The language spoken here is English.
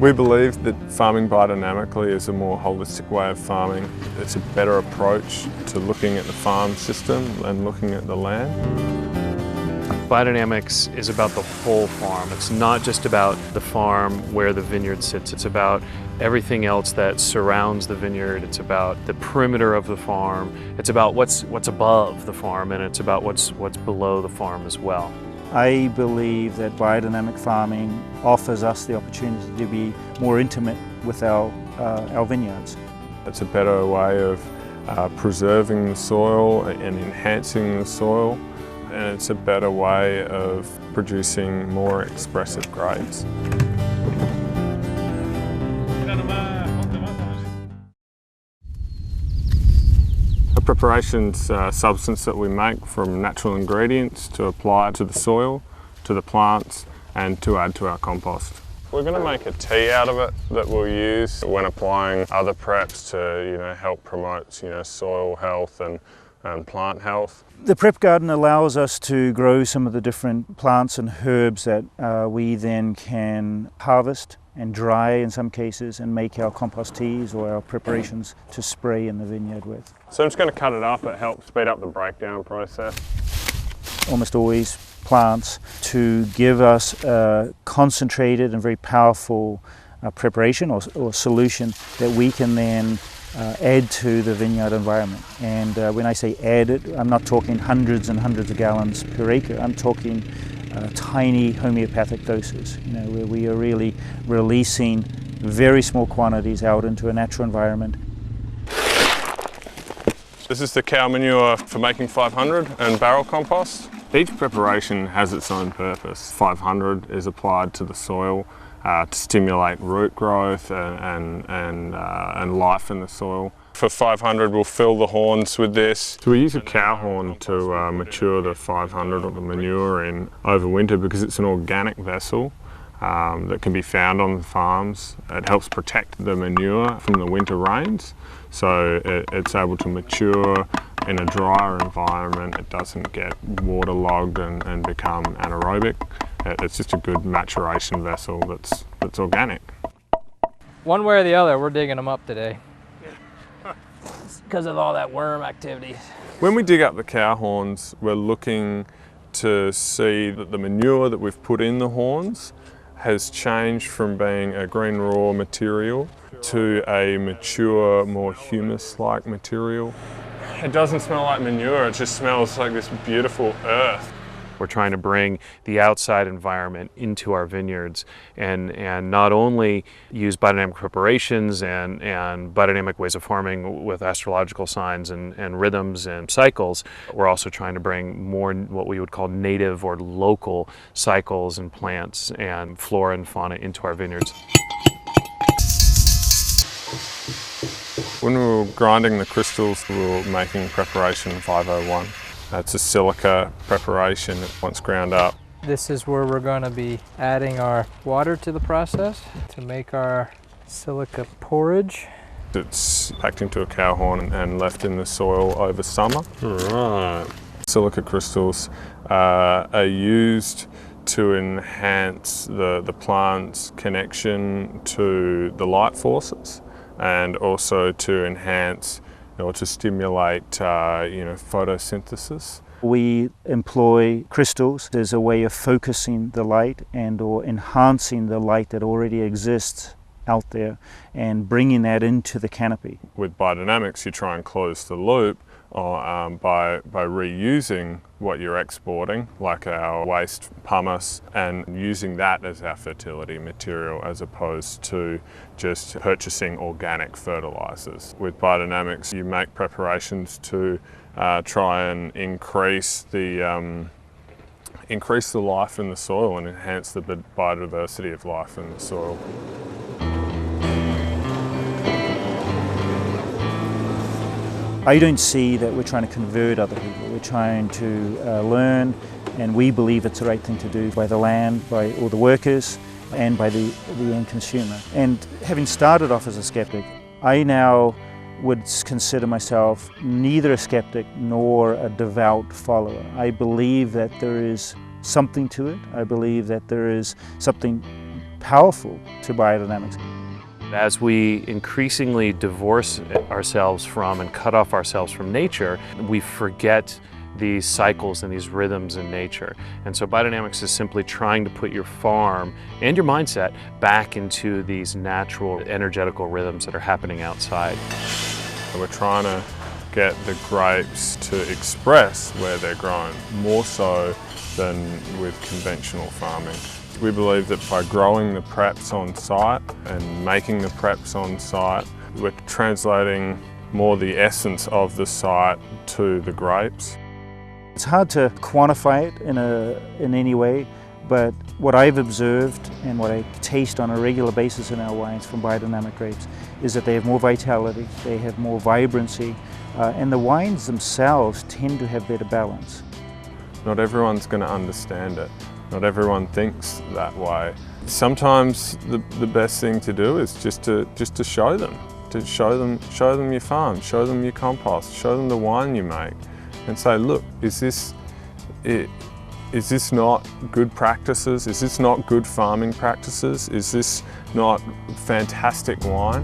We believe that farming biodynamically is a more holistic way of farming. It's a better approach to looking at the farm system and looking at the land. Biodynamics is about the whole farm. It's not just about the farm where the vineyard sits. It's about everything else that surrounds the vineyard. It's about the perimeter of the farm. It's about what's above the farm, and it's about what's below the farm as well. I believe that biodynamic farming offers us the opportunity to be more intimate with our vineyards. It's a better way of preserving the soil and enhancing the soil, and it's a better way of producing more expressive grapes. A preparation's a substance that we make from natural ingredients to apply to the soil, to the plants, and to add to our compost. We're going to make a tea out of it that we'll use when applying other preps to help promote soil health and plant health. The prep garden allows us to grow some of the different plants and herbs that we then can harvest and dry in some cases and make our compost teas or our preparations to spray in the vineyard with. So I'm just going to cut it up. It helps speed up the breakdown process. Almost always plants to give us a concentrated and very powerful preparation or solution that we can then add to the vineyard environment. And when I say add it, I'm not talking hundreds and hundreds of gallons per acre. I'm talking tiny homeopathic doses, where we are really releasing very small quantities out into a natural environment. This is the cow manure for making 500 and barrel compost. Each preparation has its own purpose. 500 is applied to the soil to stimulate root growth and life in the soil. For 500 we'll fill the horns with this. So we use a cow horn to mature the 500 or the manure in over winter because it's an organic vessel that can be found on the farms. It helps protect the manure from the winter rains, so it's able to mature in a drier environment. It doesn't get waterlogged and become anaerobic. It's just a good maturation vessel that's organic. One way or the other, we're digging them up today because of all that worm activity. When we dig up the cow horns, we're looking to see that the manure that we've put in the horns has changed from being a green raw material to a mature, more humus-like material. It doesn't smell like manure, it just smells like this beautiful earth. We're trying to bring the outside environment into our vineyards and not only use biodynamic preparations and biodynamic ways of farming with astrological signs and rhythms and cycles. We're also trying to bring more what we would call native or local cycles and plants and flora and fauna into our vineyards. When we were grinding the crystals, we were making preparation 501. It's a silica preparation once ground up. This is where we're going to be adding our water to the process to make our silica porridge. It's packed into a cow horn and left in the soil over summer. Right. Silica crystals are used to enhance the plant's connection to the light forces and also to enhance to stimulate photosynthesis. We employ crystals as a way of focusing the light and or enhancing the light that already exists out there and bringing that into the canopy. With biodynamics, you try and close the loop by reusing what you're exporting, like our waste pumice, and using that as our fertility material as opposed to just purchasing organic fertilizers. With biodynamics, you make preparations to try and increase the life in the soil and enhance the biodiversity of life in the soil. I don't see that we're trying to convert other people. We're trying to learn, and we believe it's the right thing to do by the land, by all the workers, and by the end consumer. And having started off as a skeptic, I now would consider myself neither a skeptic nor a devout follower. I believe that there is something to it. I believe that there is something powerful to biodynamics. As we increasingly divorce ourselves from and cut off ourselves from nature, we forget these cycles and these rhythms in nature. And so biodynamics is simply trying to put your farm and your mindset back into these natural energetical rhythms that are happening outside. We're trying to get the grapes to express where they're grown, more so than with conventional farming. We believe that by growing the preps on site and making the preps on site, we're translating more the essence of the site to the grapes. It's hard to quantify it in any way, but what I've observed and what I taste on a regular basis in our wines from biodynamic grapes is that they have more vitality, they have more vibrancy, and the wines themselves tend to have better balance. Not everyone's going to understand it. Not everyone thinks that way. Sometimes the best thing to do is just to show them, show them your farm, show them your compost, show them the wine you make, and say, look, is this not good practices? Is this not good farming practices? Is this not fantastic wine?